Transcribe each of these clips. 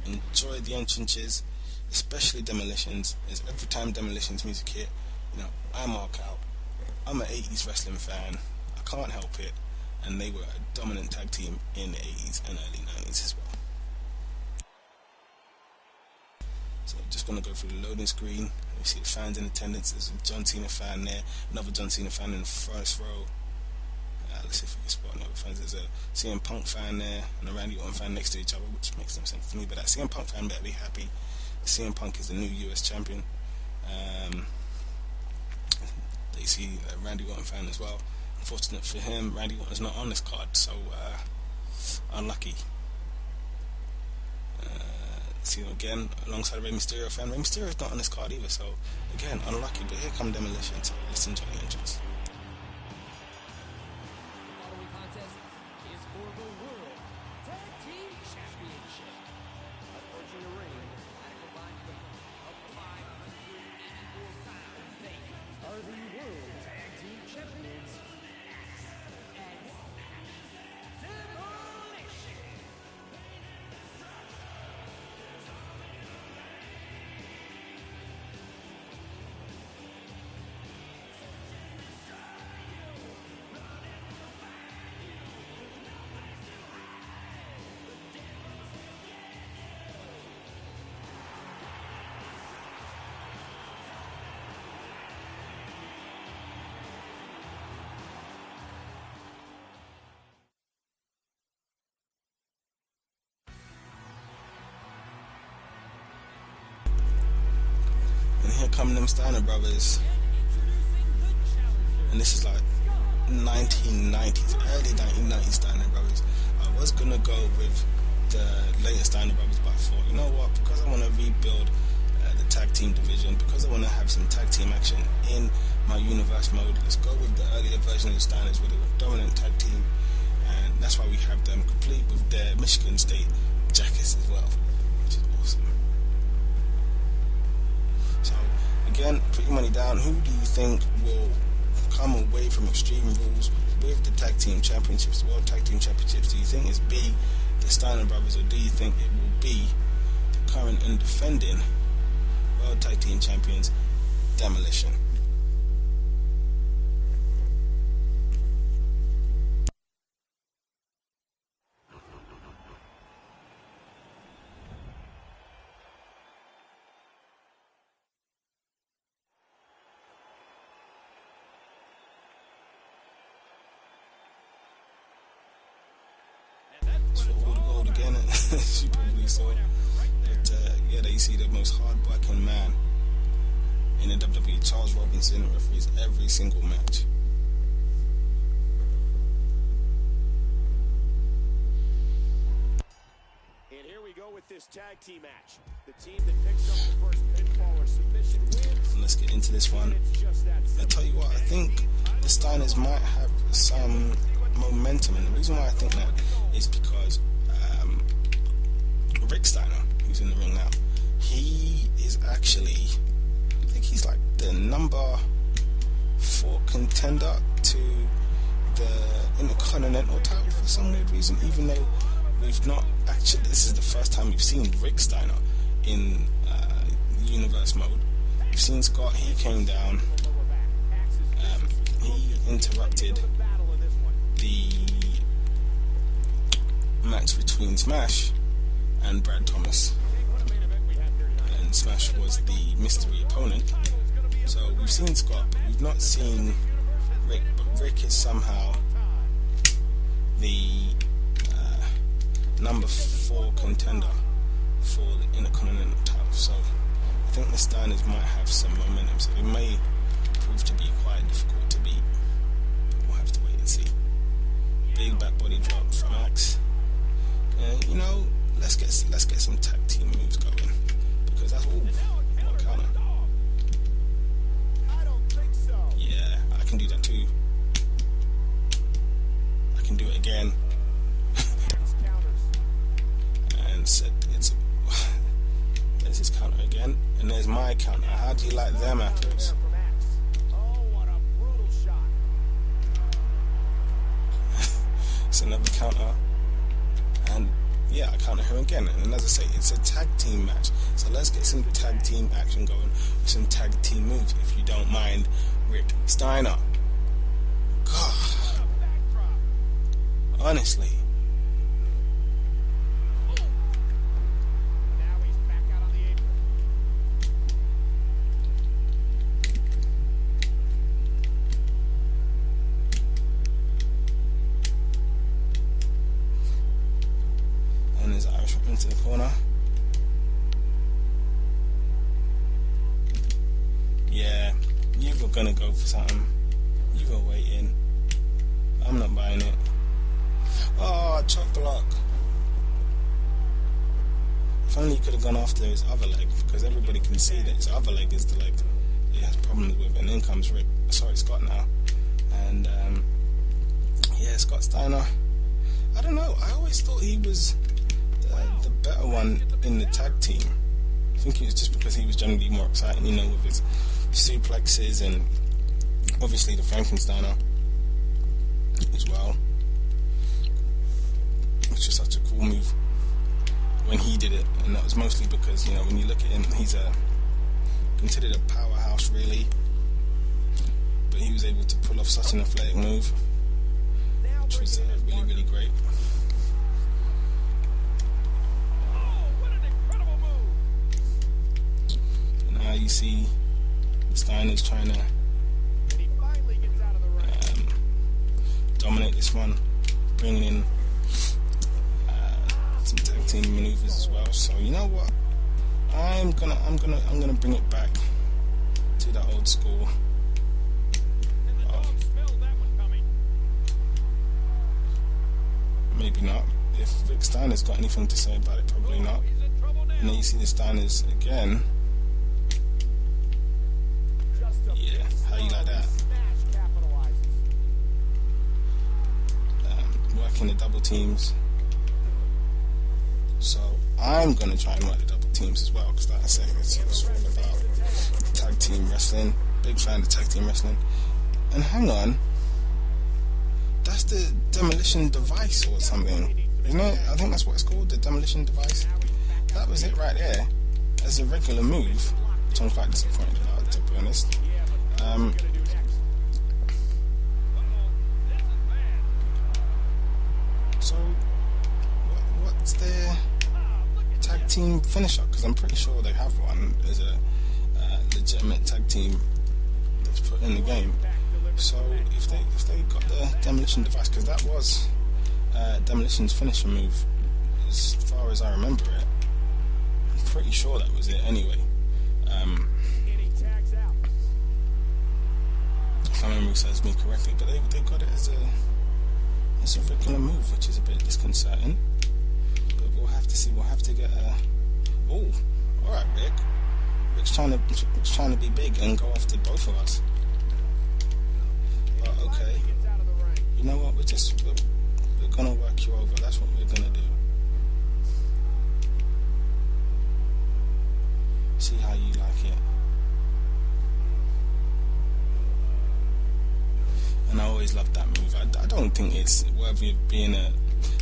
enjoy the entrances, especially Demolitions. Is every time Demolitions music hit, I mark out. I'm an 80s wrestling fan. I can't help it. And they were a dominant tag team in the 80s and early 90s as well. So I'm just going to go through the loading screen. You see the fans in attendance. There's a John Cena fan there, another John Cena fan in the first row. Let's see if we can spot another fans. There's a CM Punk fan there and a Randy Orton fan next to each other, which makes no sense to me. But that CM Punk fan better be happy. CM Punk is the new US champion. They see a Randy Orton fan as well. Unfortunate for him, Randy Orton's not on this card, so unlucky. See him again alongside a Rey Mysterio fan. Rey Mysterio's not on this card either, so again, unlucky. But here come Demolition, so let's enjoy the entrance. Here come them Steiner brothers, and this is like 1990s, early 1990s Steiner brothers. I was gonna go with the later Steiner brothers, but I thought, you know what, because I want to rebuild the tag team division, because I want to have some tag team action in my universe mode, let's go with the earlier version of the Steiners, where they were dominant tag team, and that's why we have them complete with their Michigan State jackets as well, which is awesome. So again, put your money down. Who do you think will come away from Extreme Rules with the Tag Team Championships, the World Tag Team Championships? Do you think it's B, the Steiner Brothers, or do you think it will be the current and defending World Tag Team Champions, Demolition? Gold again, as you probably saw. But yeah, there you see the most hard-working man in the WWE, Charles Robinson, referees every single match. And here we go with this tag team match. The team that picks up the first pinfall or submission wins. Let's get into this one. I'll tell you what, I think the Steiners might have some momentum, and the reason why I think that is because Rick Steiner, who's in the ring now, he is actually, I think he's like the number 4 contender to the Intercontinental title for some weird reason, even though we've not actually, this is the first time we've seen Rick Steiner in universe mode. We've seen Scott, he came down, he interrupted the match between Smash and Brad Thomas, and Smash was the mystery opponent. So we've seen Scott, but we've not seen Rick, but Rick is somehow the number 4 contender for the Intercontinental title. So I think the Steiners might have some momentum, so they may prove to be quite difficult to beat. We'll have to wait and see. Big back body drop from Axe, and you know, let's get some tag team moves going, because that's all. What counter? Yeah, I can do that too. I can do it again. And said it's there's his counter again, and there's my counter. How do you like them apples? It's another counter, and yeah, I counted her again. And as I say, it's a tag team match. So let's get some tag team action going with some tag team moves, if you don't mind, Rick Steiner. God. Honestly. And his Irish whip into the corner. Yeah, you were gonna go for something. You were waiting. I'm not buying it. Oh, chop block. If only you could have gone after his other leg, because everybody can see that his other leg is the leg that he has problems with. And in comes Scott now. And yeah, Scott Steiner. I don't know. I always thought he was the better one in the tag team. I think it was just because he was generally more exciting, you know, with his suplexes and obviously the Frankensteiner as well, which was such a cool move when he did it. And that was mostly because, you know, when you look at him, he's considered a powerhouse really, but he was able to pull off such an athletic move, which was really, really great. Now you see Steiner's trying to dominate this one, bringing in some tag team maneuvers as well. So you know what? I'm gonna bring it back to that old school. Maybe not. If Rick Steiner's got anything to say about it, probably not. And then you see the Steiners again. Yeah, how you like that? Working the double teams. So I'm gonna try and work the double teams as well, because like I say, it's all about tag team wrestling. Big fan of tag team wrestling. And hang on, that's the demolition device or something, isn't it? I think that's what it's called, the demolition device. That was it right there as a regular move, which I'm quite disappointed about, to be honest. So what's their tag team finisher? Because I'm pretty sure they have one as a legitimate tag team that's put in the game. So if they got the demolition device, because that was Demolition's finisher move, as far as I remember it. I'm pretty sure that was it anyway. If my memory serves me correctly, but they got it as a regular move, which is a bit disconcerting. But we'll have to see. We'll have to get a. Oh, all right, Rick. Rick's trying to be big and go after both of us. But okay, you know what? We're gonna work you over. That's what we're gonna do. See how you like it. And I always loved that move. I don't think it's worthy of being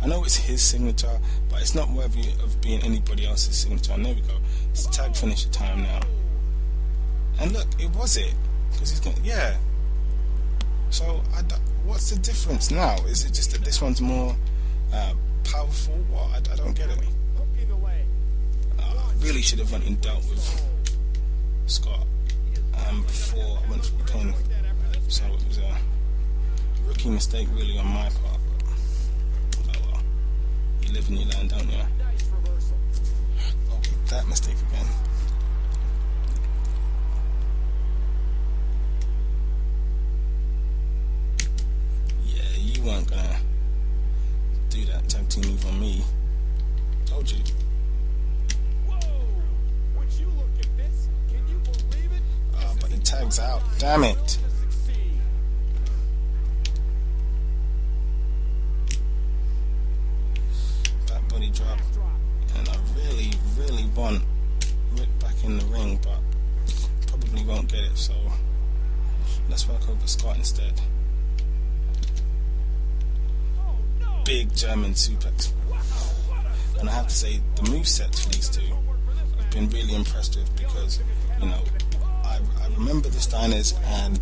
I know it's his signature, but it's not worthy of being anybody else's signature. And there we go. It's tag finisher time now. And look, it was it. Because he's going, yeah. So, what's the difference now? Is it just that this one's more powerful? What? I don't get it. I really should have went and dealt with Scott before I went for the pin. So it was a rookie mistake really on my part. But, oh well. You live and you learn, don't you? Okay, that mistake again. You weren't gonna do that tag team move on me. Told you. Whoa! Would you look at this? Can you believe it? But the tag's out. Damn it. Back body drop. And I really, really want Rick back in the ring, but probably won't get it, so let's work over Scott instead. Big German suplex. And I have to say, the movesets for these two I've been really impressed with, because, you know, I remember the Steiners, and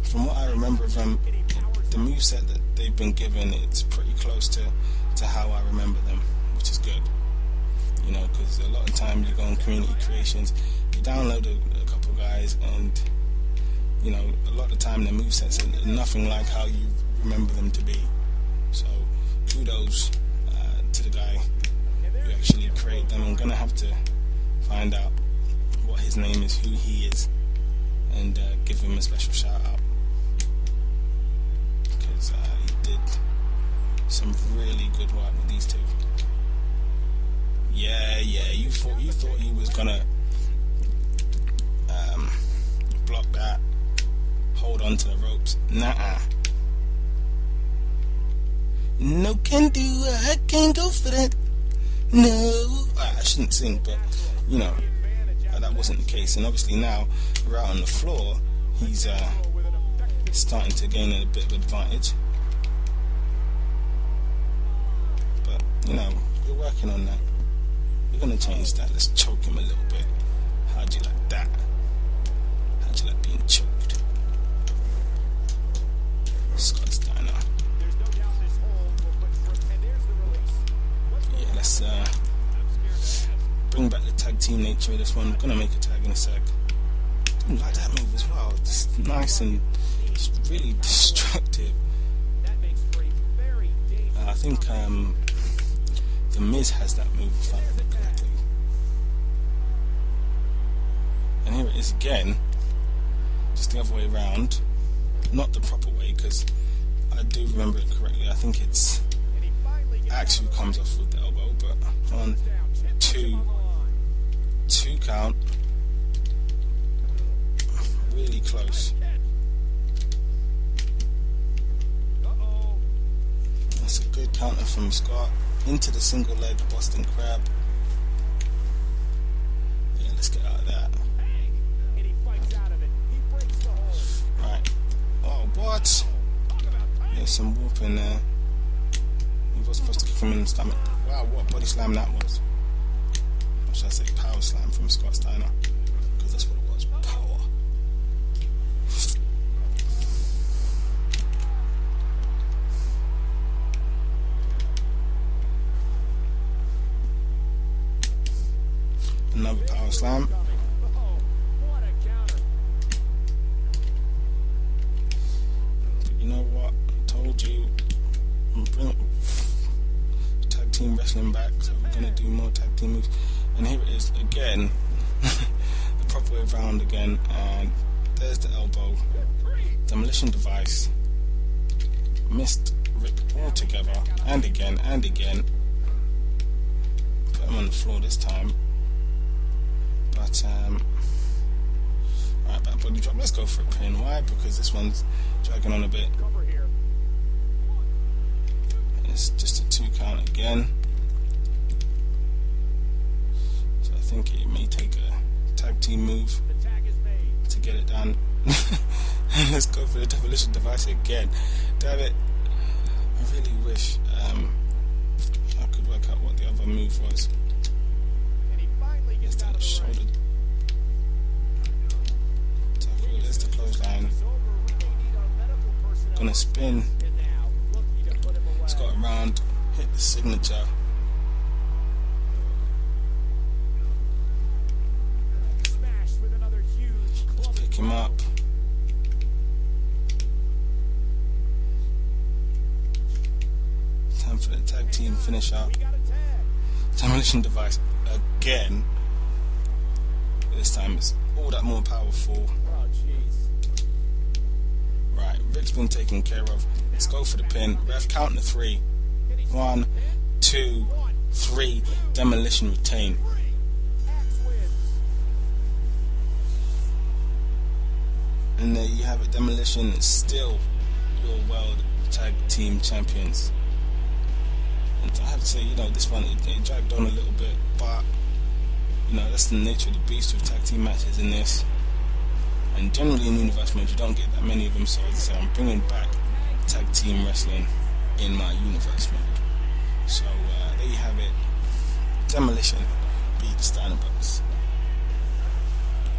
from what I remember of them, the moveset that they've been given, it's pretty close to how I remember them, which is good. You know, because a lot of time you go on community creations, you download a couple guys, and you know, a lot of the time their movesets are nothing like how you remember them to be. So kudos to the guy who actually created them. I'm gonna have to find out what his name is, who he is, and give him a special shout out, because he did some really good work with these two. Yeah, you thought he was gonna block that, hold on to the ropes. Nah. No can do, I can't go for that. No. I shouldn't sing, but you know, that wasn't the case. And obviously now we're out on the floor, he's starting to gain a bit of advantage. But you know, we're working on that. We're gonna change that. Let's choke him a little bit. How'd you like that? How'd you like being choked? Scott Steiner. Yeah, let's bring back the tag team nature of this one. We're gonna make a tag in a sec. I like that move as well. It's nice and it's really destructive. I think The Miz has that move, if I remember correctly. And here it is again, just the other way around, not the proper way, because I do remember it correctly. I think it's Axe who comes off with the elbow, but 1, 2, 2 count, really close. That's a good counter from Scott. Into the single leg Boston Crab. Yeah, let's get out of that. Right. Oh, what? There's some whooping there. He was supposed to kick him in the stomach. Wow, what body slam that was. Or should I say power slam from Scott Steiner? Because that's what it was. Power. Another power slam. But you know what? I told you. Bring tag team wrestling back, so we're gonna do more tag team moves. And here it is again, the proper way around again. And there's the elbow, demolition device. Missed Rick altogether, and again and again. Put him on the floor this time. But right, back body drop. Let's go for a pin. Why? Because this one's dragging on a bit. It's just a 2 count again. So I think it may take a tag team move to get it done. Let's go for the demolition device again. Damn it! I really wish I could work out what the other move was. There's that shoulder tackle, there's the clothesline. Gonna spin. It's got around, hit the signature. Let's pick him up. Time for the tag team finish up. Demolition device again. This time it's all that more powerful. Right, Rick's been taken care of. Let's go for the pin. Ref, count to 3. 1, 2, 3. Demolition retain. And there you have it. Demolition is still your world tag team champions. And I have to say, you know, this one it dragged on a little bit, but you know, that's the nature of the beast with tag team matches in this. And generally in universe modes you don't get that many of them, so as I say, I'm bringing back tag team wrestling in my universe mode. So there you have it. Demolition beat Steiner